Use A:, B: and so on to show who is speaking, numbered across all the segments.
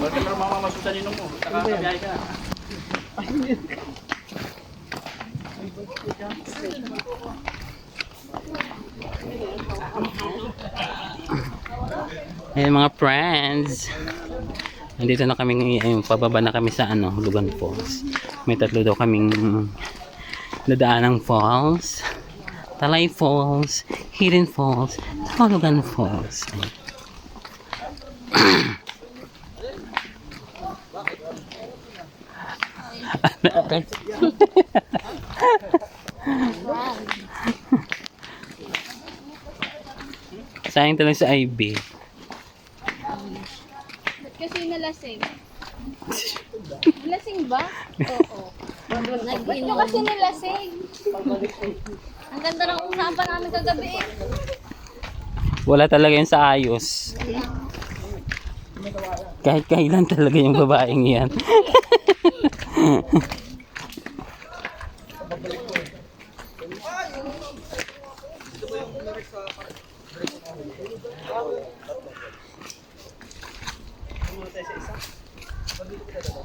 A: Huwag ka lang mamamasutan ninong mo. Nakakabiyahe ka na.
B: Ayan mga friends. Nandito na kami, ayun, pababa na kami sa ano, Lugan Falls. May tatlo daw kaming dadaanang falls. Talay Falls, Hidden Falls, Lugan Falls. Ayun. Sayang talaga sa IB.
C: Ba't kasi nalasing? Nalasing ba? Oo. Ba't nyo kasi nalasing? Ang ganda ng usapan namin kagabi eh.
B: Wala talaga yun sa ayos. Kahit kailan talaga yung babaeng yan.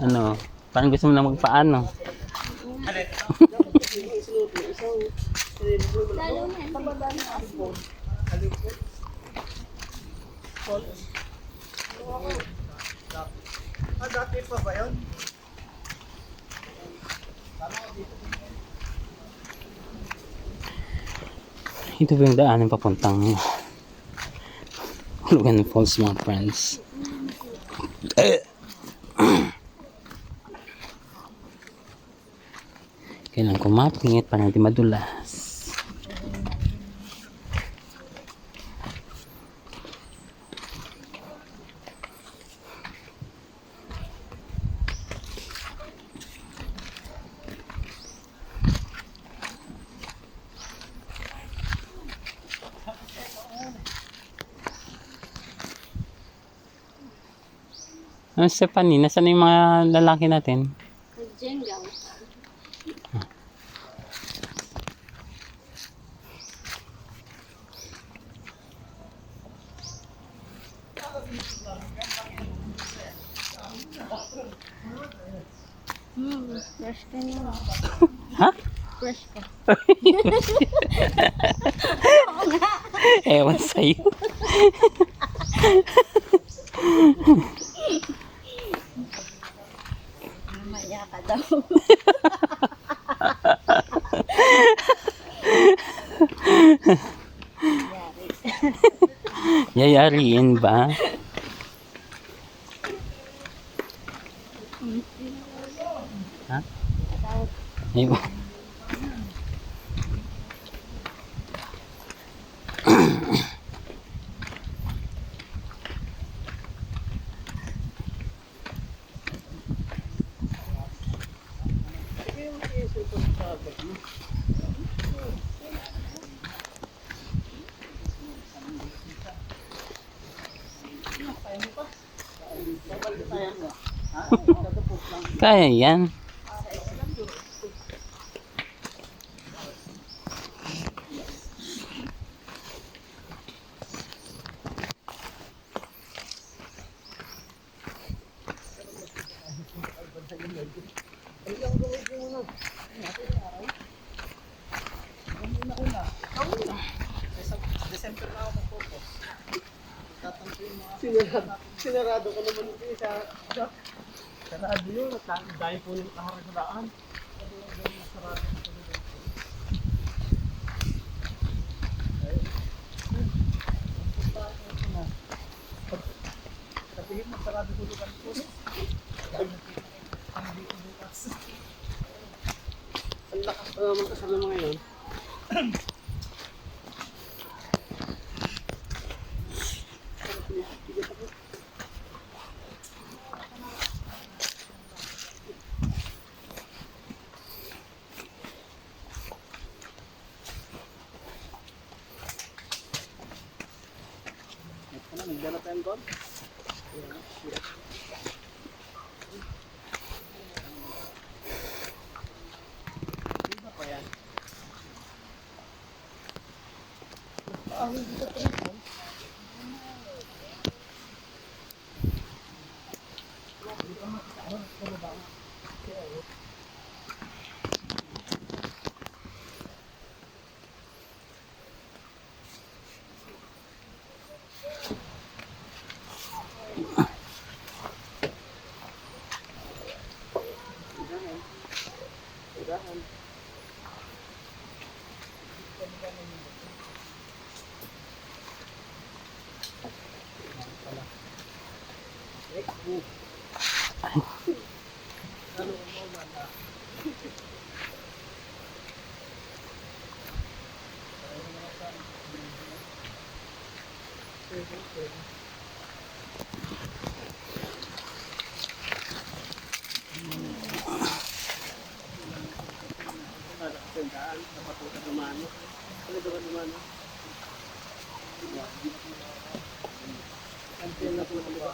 B: Ano? Parang gusto mo na magpaano?
C: Lalo na.
A: Dati pa ba yun?
B: Ito ba yung daanan papuntang Lugan Falls mga friends? Kailangan kumapit para hindi madulas. Ano Stephanie? Nasaan yung mga lalaki natin?
C: Nag-jenga. Fresh ka niya.
B: Ha?
C: Fresh ka.
B: Ewan sa'yo.
C: Mamaya ka daw.
B: Yayariin ba? Ha? Ayun. Kaya yan.
A: December na ako mag-focus. Sinarado ka naman ito sa... Sarado yun. Dahil po nyung kaharap sa daan. Sabihin mo, sarado hulugan po. Ang lakas pa naman kasama ngayon. Nagdala pa yung gold? Iba pa yan.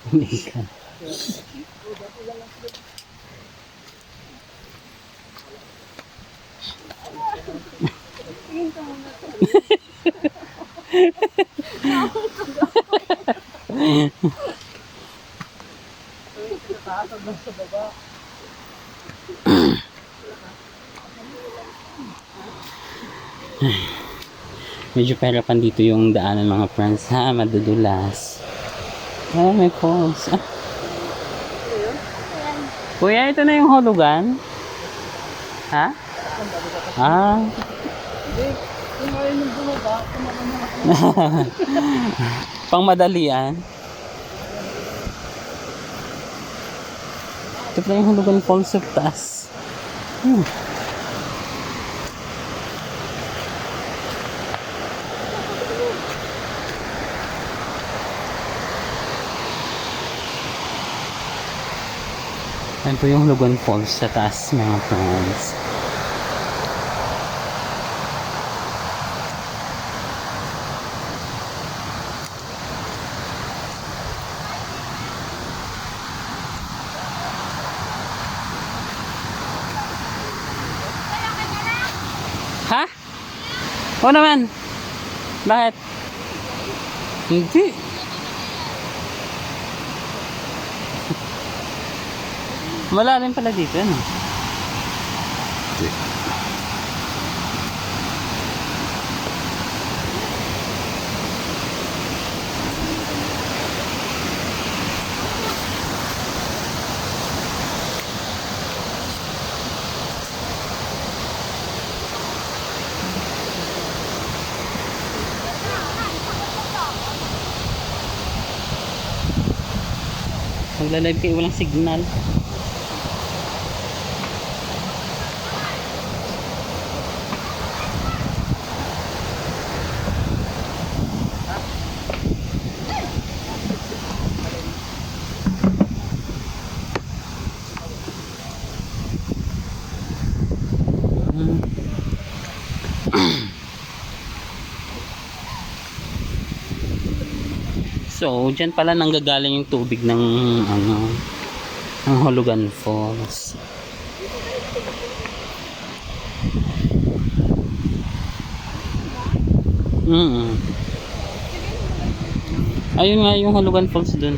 B: Hindi ka. Medyo pahirapan dito yung daanan mga friends ha, madudulas. Ah, may falls. Ah. Kuya, ito na yung hulugan? Ha? Ah. Pang madalian. Ito pala yung hulugan falls of taas. Ayan po yung Hulugan Falls sa taas mga friends. Ha? Oo naman. Bakit? Hindi. Malalim pala dito, ano? Magla-live kayo, walang signal. So, dyan pala nanggagaling yung tubig ng ano, ng Hulugan Falls. Ayun nga yung Hulugan Falls dun.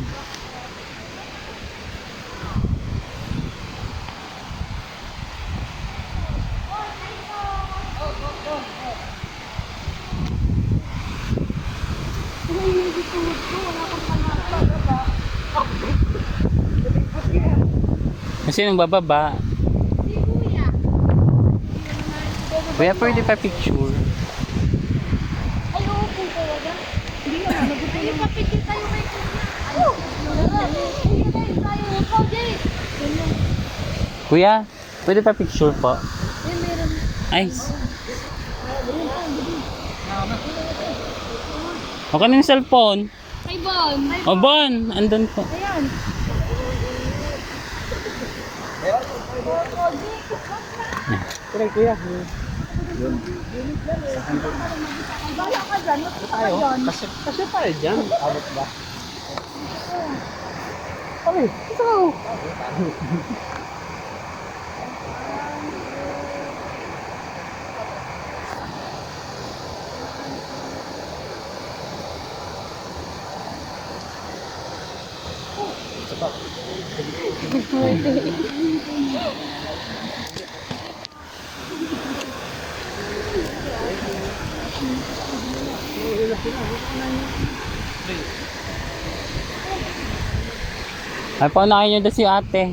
B: Kasi nung bababa.
C: Si Kuya.
B: Kuya, pwede pa picture.
C: Ay, oo po talaga. Hindi naman, nagpapicture papicture tayo kay Kuya. Ay, tayo. Ikaw, Jay.
B: Kuya, pwede pa picture po.
C: Ay, meron.
B: Ay. O kanina yung cellphone.
C: Kay Bon.
B: O Bon, andun po.
C: Ayan.
A: Kuya, kuya.
C: Bala ka dyan. Matuto ka
A: Tayo,
C: dyan.
A: kasi tayo dyan. Abot ba? Kami, ito.
B: Ay, paunahin nyo doon si ate.